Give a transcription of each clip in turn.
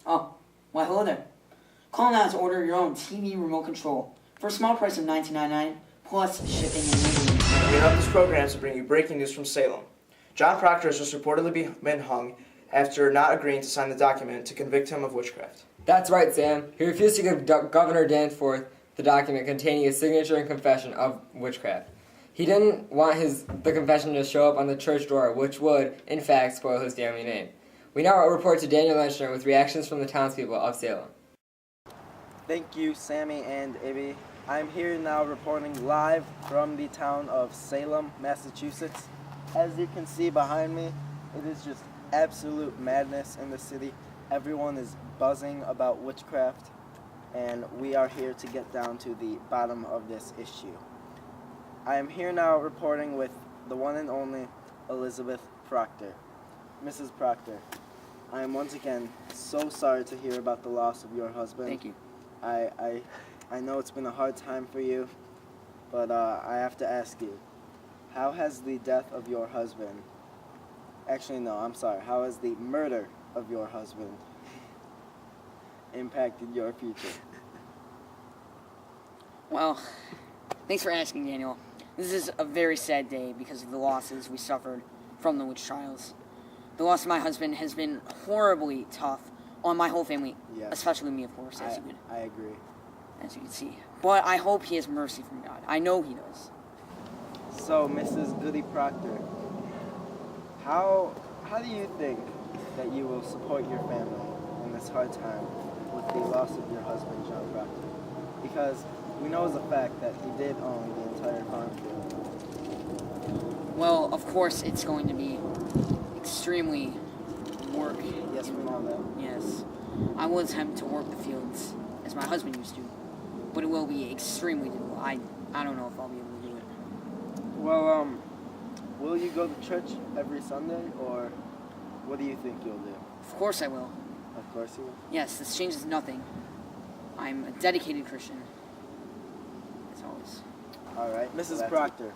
Oh, why hello there. Call now to order your own TV remote control for a small price of $19.99 plus shipping and handling. We interrupt this program to bring you breaking news from Salem. John Proctor has just reportedly been hung after not agreeing to sign the document to convict him of witchcraft. That's right, Sam. He refused to give Governor Danforth the document containing his signature and confession of witchcraft. He didn't want the confession to show up on the church door, which would, in fact, spoil his family name. We now report to Daniel Lenchner with reactions from the townspeople of Salem. Thank you, Sammy and Ibby. I'm here now reporting live from the town of Salem, Massachusetts. As you can see behind me, it is just absolute madness in the city. Everyone is buzzing about witchcraft, and we are here to get down to the bottom of this issue. I am here now reporting with the one and only Elizabeth Proctor. Mrs. Proctor, I am once again so sorry to hear about the loss of your husband. Thank you. I know it's been a hard time for you, but I have to ask you, how has the death of your husband, actually no, I'm sorry, how has the murder of your husband impacted your future? Well, thanks for asking, Daniel. This is a very sad day because of the losses we suffered from the witch trials. The loss of my husband has been horribly tough on my whole family, Yes. especially me, of course, I agree. as you can see. But I hope he has mercy from God. I know he does. So, Mrs. Goody Proctor, how do you think that you will support your family in this hard time with the loss of your husband, John Proctor? Because we know as a fact that he did own the entire farm field. Well, of course, it's going to be extremely work. Yes, we know that. Yes. I will attempt to work the fields as my husband used to, but it will be extremely difficult. I don't know if I'll be able to do it. Well, will you go to church every Sunday, or what do you think you'll do? Of course I will. Of course you will. Yes, this changes nothing. I'm a dedicated Christian. As always. All right. Mrs. Proctor,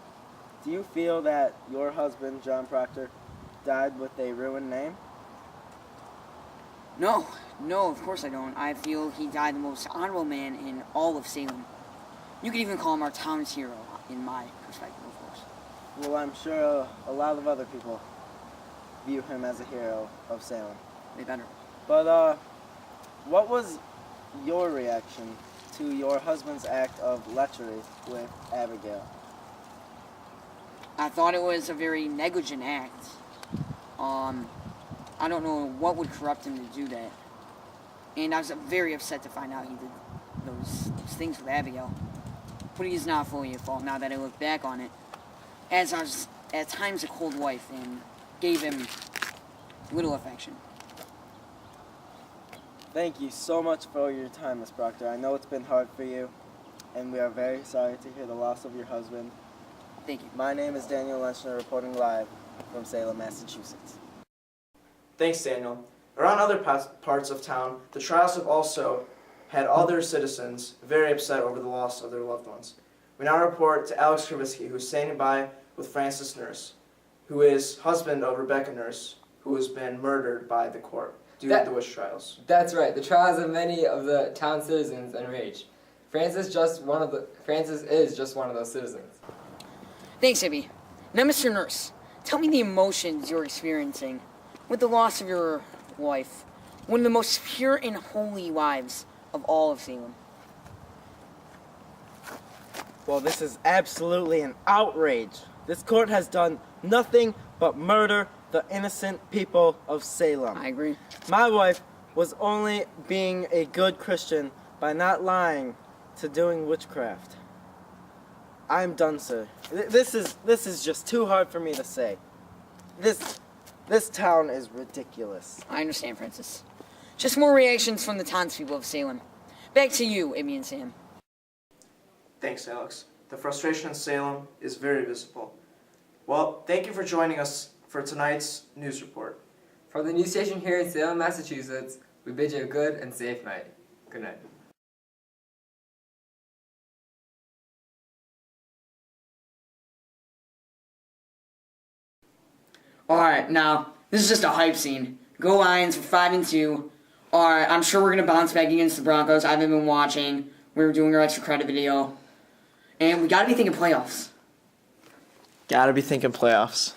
do you feel that your husband, John Proctor, died with a ruined name? No, of course I don't. I feel he died the most honorable man in all of Salem. You could even call him our town's hero, in my perspective, of course. Well, I'm sure a lot of other people view him as a hero of Salem. They better. But, what was your reaction to your husband's act of lechery with Abigail? I thought it was a very negligent act. I don't know what would corrupt him to do that. And I was very upset to find out he did those things with Abigail. But he's not fully at fault now that I look back on it. As I was at times a cold wife and gave him little affection. Thank you so much for your time, Miss Proctor. I know it's been hard for you, and we are very sorry to hear the loss of your husband. Thank you. My name is Daniel Lenchner, reporting live from Salem, Massachusetts. Thanks, Daniel. Around other parts of town, the trials have also had other citizens very upset over the loss of their loved ones. We now report to Alex Kravisky, who's standing by with Francis Nurse, who is husband of Rebecca Nurse, who has been murdered by the court due to the witch trials. That's right. The trials of many of the town citizens enraged. Francis is just one of those citizens. Thanks, Ibby. Now, Mr. Nurse, tell me the emotions you're experiencing with the loss of your wife, one of the most pure and holy wives of all of Salem. Well, this is absolutely an outrage. This court has done nothing but murder the innocent people of Salem. I agree. My wife was only being a good Christian by not lying to doing witchcraft. I'm done, sir. This is just too hard for me to say. This town is ridiculous. I understand, Francis. Just more reactions from the townspeople of Salem. Back to you, Ibby and Sam. Thanks, Alex. The frustration in Salem is very visible. Well, thank you for joining us for tonight's news report. From the news station here in Salem, Massachusetts, we bid you a good and safe night. Good night. Alright, now, this is just a hype scene. Go Lions for 5-2. Alright, I'm sure we're going to bounce back against the Broncos. I haven't been watching. We were doing our extra credit video. And we got to be thinking playoffs. Gotta be thinking playoffs.